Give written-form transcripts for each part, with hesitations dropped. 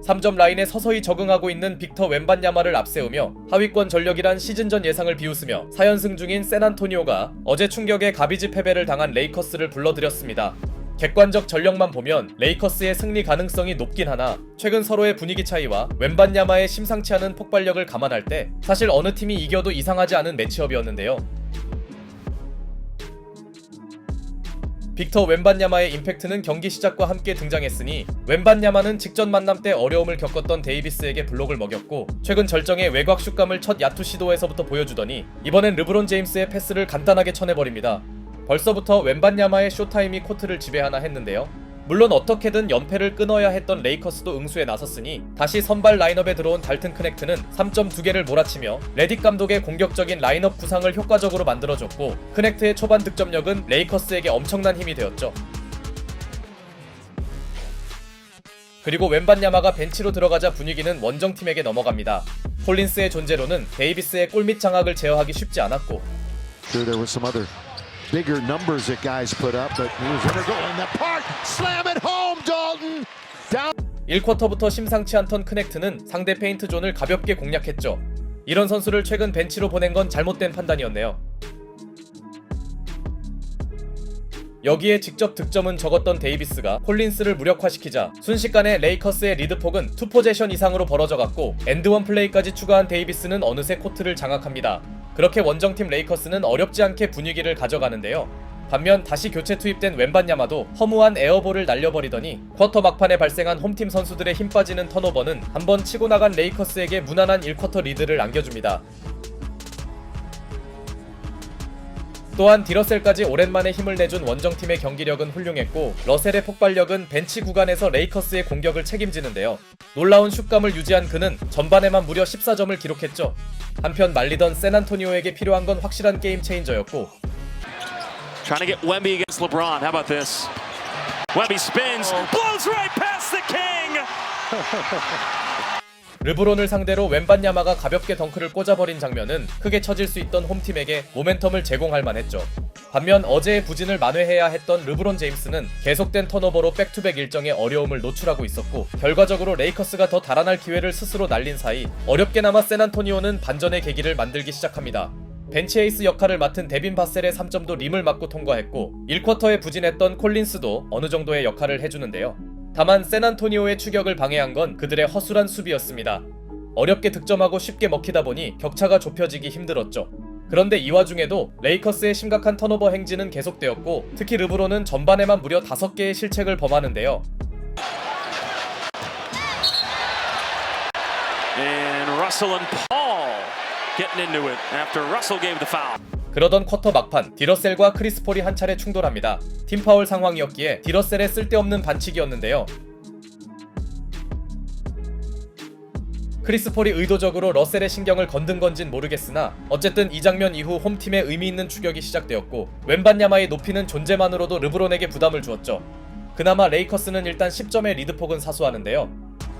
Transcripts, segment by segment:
3점 라인에 서서히 적응하고 있는 빅터 웬반야마를 앞세우며 하위권 전력이란 시즌전 예상을 비웃으며 4연승 중인 샌안토니오가 어제 충격의 가비지 패배를 당한 레이커스를 불러들였습니다. 객관적 전력만 보면 레이커스의 승리 가능성이 높긴 하나 최근 서로의 분위기 차이와 웬반야마의 심상치 않은 폭발력을 감안할 때 사실 어느 팀이 이겨도 이상하지 않은 매치업이었는데요. 빅터 웬반야마의 임팩트는 경기 시작과 함께 등장했으니 웬반야마는 직전 만남 때 어려움을 겪었던 데이비스에게 블록을 먹였고 최근 절정의 외곽 슛감을 첫 야투 시도에서부터 보여주더니 이번엔 르브론 제임스의 패스를 간단하게 쳐내버립니다. 벌써부터 웬반야마의 쇼타임이 코트를 지배하나 했는데요. 물론 어떻게든 연패를 끊어야 했던 레이커스도 응수에 나섰으니 다시 선발 라인업에 들어온 달튼 크넥트는 3점 2개를 몰아치며 레딕 감독의 공격적인 라인업 구상을 효과적으로 만들어줬고 크넥트의 초반 득점력은 레이커스에게 엄청난 힘이 되었죠. 그리고 웬반야마가 벤치로 들어가자 분위기는 원정팀에게 넘어갑니다. 콜린스의 존재로는 데이비스의 골밑 장악을 제어하기 쉽지 않았고 Bigger numbers that guys put up, but he was gonna go in the park, slam it home, Dalton. Down. 1쿼터부터 심상치 않던 크넥트는 상대 페인트 존을 가볍게 공략했죠. 이런 선수를 최근 벤치로 보낸 건 잘못된 판단이었네요. 여기에 직접 득점은 적었던 데이비스가 콜린스를 무력화시키자 순식간에 레이커스의 리드폭은 2포제션 이상으로 벌어져갔고 엔드원 플레이까지 추가한 데이비스는 어느새 코트를 장악합니다. 그렇게 원정팀 레이커스는 어렵지 않게 분위기를 가져가는데요. 반면 다시 교체 투입된 웬반야마도 허무한 에어볼을 날려버리더니 쿼터 막판에 발생한 홈팀 선수들의 힘 빠지는 턴오버는 한번 치고 나간 레이커스에게 무난한 1쿼터 리드를 안겨줍니다. 또한 디러셀까지 오랜만에 힘을 내준 원정팀의 경기력은 훌륭했고 러셀의 폭발력은 벤치 구간에서 레이커스의 공격을 책임지는데요. 놀라운 슛감을 유지한 그는 전반에만 무려 14점을 기록했죠. 한편 말리던 샌안토니오에게 필요한 건 확실한 게임 체인저였고 Trying to get Wemby against LeBron. How about this? Wemby spins, blows right past the king. 르브론을 상대로 웬반야마가 가볍게 덩크를 꽂아버린 장면은 크게 처질 수 있던 홈팀에게 모멘텀을 제공할 만했죠. 반면 어제의 부진을 만회해야 했던 르브론 제임스는 계속된 턴오버로 백투백 일정에 어려움을 노출하고 있었고 결과적으로 레이커스가 더 달아날 기회를 스스로 날린 사이 어렵게나마 샌안토니오는 반전의 계기를 만들기 시작합니다. 벤치 에이스 역할을 맡은 데빈 바셀의 3점도 림을 맞고 통과했고 1쿼터에 부진했던 콜린스도 어느 정도의 역할을 해주는데요. 다만 샌안토니오의 추격을 방해한 건 그들의 허술한 수비였습니다. 어렵게 득점하고 쉽게 먹히다 보니 격차가 좁혀지기 힘들었죠. 그런데 이 와중에도 레이커스의 심각한 턴오버 행진은 계속되었고 특히 르브론은 전반에만 무려 5개의 실책을 범하는데요. And Russell and Paul getting into it after Russell gave the foul. 그러던 쿼터 막판 디러셀과 크리스 폴이 한 차례 충돌합니다. 팀 파울 상황이었기에 디러셀의 쓸데없는 반칙이었는데요. 크리스 폴이 의도적으로 러셀의 신경을 건든 건진 모르겠으나 어쨌든 이 장면 이후 홈팀에 의미 있는 추격이 시작되었고 웬반야마의 높이는 존재만으로도 르브론에게 부담을 주었죠. 그나마 레이커스는 일단 10점의 리드폭은 사수하는데요.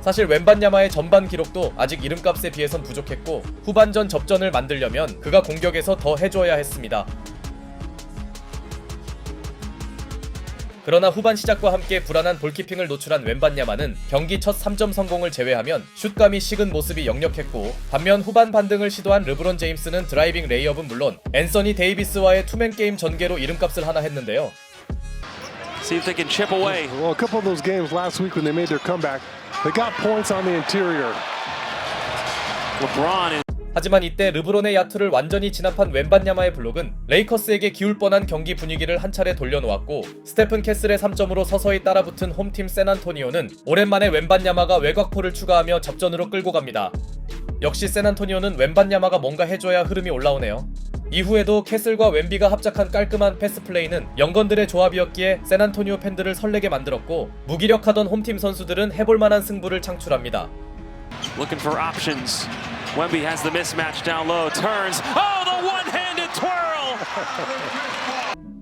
사실 웬반야마의 전반 기록도 아직 이름값에 비해선 부족했고 후반전 접전을 만들려면 그가 공격에서 더 해줘야 했습니다. 그러나 후반 시작과 함께 불안한 볼키핑을 노출한 웬반야마는 경기 첫 3점 성공을 제외하면 슛감이 식은 모습이 역력했고 반면 후반 반등을 시도한 르브론 제임스는 드라이빙 레이업은 물론 앤서니 데이비스와의 투맨 게임 전개로 이름값을 하나 했는데요. See if they can chip away. Well, a couple of those games last week when they made their comeback, they got points on the interior. LeBron is 하지만 이때 르브론의 야투를 완전히 진압한 웬반야마의 블록은 레이커스에게 기울 뻔한 경기 분위기를 한 차례 돌려놓았고 스테픈 캐슬의 3점으로 서서히 따라붙은 홈팀 샌안토니오는 오랜만에 웬반야마가 외곽포를 추가하며 접전으로 끌고 갑니다. 역시 샌안토니오는 웬반야마가 뭔가 해줘야 흐름이 올라오네요. 이후에도 캐슬과 웬비가 합작한 깔끔한 패스 플레이는 영건들의 조합이었기에 샌안토니오 팬들을 설레게 만들었고 무기력하던 홈팀 선수들은 해볼만한 승부를 창출합니다. looking for options. Wemby has the mismatch down low, turns. Oh, the one-handed twirl!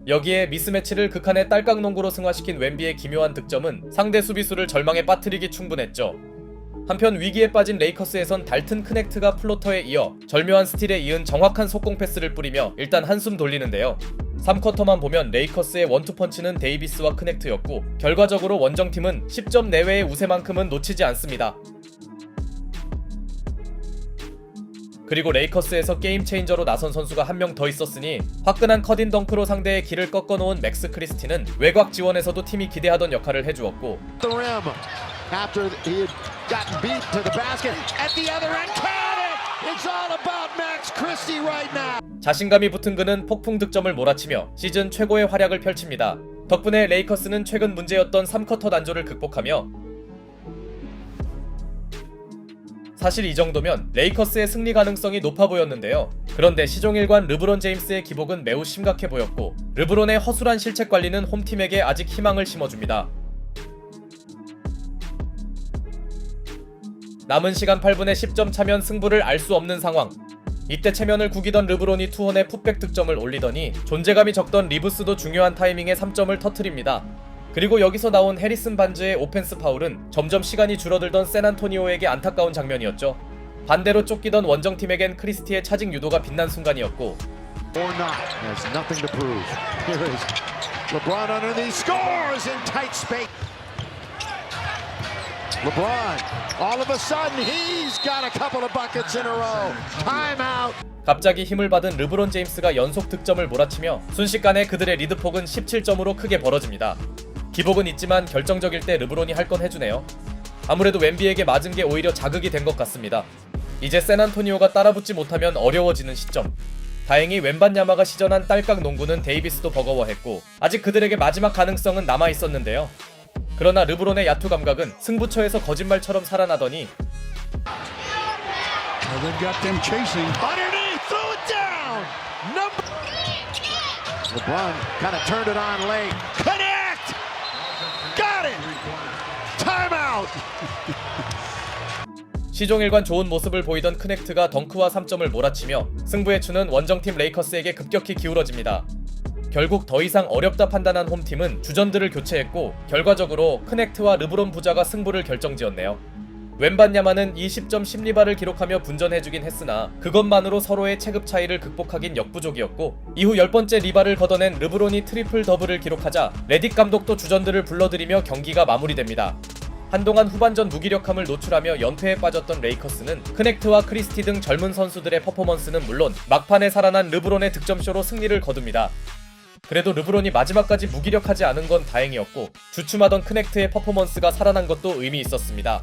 여기에 미스매치를 극한의 딸깍농구로 승화시킨 웬비의 기묘한 득점은 상대 수비수를 절망에 빠뜨리기 충분했죠. 한편 위기에 빠진 레이커스에선 달튼 크넥트가 플로터에 이어 절묘한 스틸에 이은 정확한 속공 패스를 뿌리며 일단 한숨 돌리는데요. 3쿼터만 보면 레이커스의 원투펀치는 데이비스와 크넥트였고 결과적으로 원정팀은 10점 내외의 우세만큼은 놓치지 않습니다. 그리고 레이커스에서 게임 체인저로 나선 선수가 한 명 더 있었으니 화끈한 컷인 덩크로 상대의 길을 꺾어놓은 맥스 크리스티는 외곽 지원에서도 팀이 기대하던 역할을 해주었고 The rim after he had gotten beat to the basket at the other end. Count it! It's all about Max Christie right now. 자신감이 붙은 그는 폭풍 득점을 몰아치며 시즌 최고의 활약을 펼칩니다. 덕분에 레이커스는 최근 문제였던 3쿼터 난조를 극복하며 사실 이 정도면 레이커스의 승리 가능성이 높아 보였는데요. 그런데 시종일관 르브론 제임스의 기복은 매우 심각해 보였고 르브론의 허술한 실책 관리는 홈팀에게 아직 희망을 심어줍니다. 남은 시간 8분에 10점 차면 승부를 알 수 없는 상황. 이때 체면을 구기던 르브론이 투혼에 풋백 득점을 올리더니 존재감이 적던 리브스도 중요한 타이밍에 3점을 터뜨립니다. 그리고 여기서 나온 해리슨 반즈의 오펜스 파울은 점점 시간이 줄어들던 샌안토니오에게 안타까운 장면이었죠. 반대로 쫓기던 원정팀에겐 크리스티의 차징 유도가 빛난 순간이었고 Or not. There's nothing to prove. Here is LeBron underneath, scores in tight space. LeBron, all of a sudden, he's got a couple of buckets in a row. Timeout. 갑자기 힘을 받은 르브론 제임스가 연속 득점을 몰아치며 순식간에 그들의 리드폭은 17점으로 크게 벌어집니다. 기복은 있지만 결정적일 때 르브론이 할 건 해주네요. 아무래도 웸비에게 맞은 게 오히려 자극이 된 것 같습니다. 이제 샌안토니오가 따라붙지 못하면 어려워지는 시점. 다행히 웬반야마가 시전한 딸깍 농구는 데이비스도 버거워했고 아직 그들에게 마지막 가능성은 남아있었는데요. 그러나 르브론의 야투 감각은 승부처에서 거짓말처럼 살아나더니 They've got them chasing. Underneath, threw it down. LeBron kind of turned it on late. Connect. Got it. Timeout. 시종일관 좋은 모습을 보이던 크넥트가 덩크와 3점을 몰아치며 승부의 추는 원정팀 레이커스에게 급격히 기울어집니다. 결국 더 이상 어렵다 판단한 홈팀은 주전들을 교체했고 결과적으로 크넥트와 르브론 부자가 승부를 결정지었네요. 웬반야마는 20점 10리바를 기록하며 분전해주긴 했으나 그것만으로 서로의 체급 차이를 극복하긴 역부족이었고 이후 10번째 리바를 걷어낸 르브론이 트리플 더블을 기록하자 레딕 감독도 주전들을 불러들이며 경기가 마무리됩니다. 한동안 후반전 무기력함을 노출하며 연패에 빠졌던 레이커스는 크넥트와 크리스티 등 젊은 선수들의 퍼포먼스는 물론 막판에 살아난 르브론의 득점쇼로 승리를 거둡니다. 그래도 르브론이 마지막까지 무기력하지 않은 건 다행이었고 주춤하던 크넥트의 퍼포먼스가 살아난 것도 의미 있었습니다.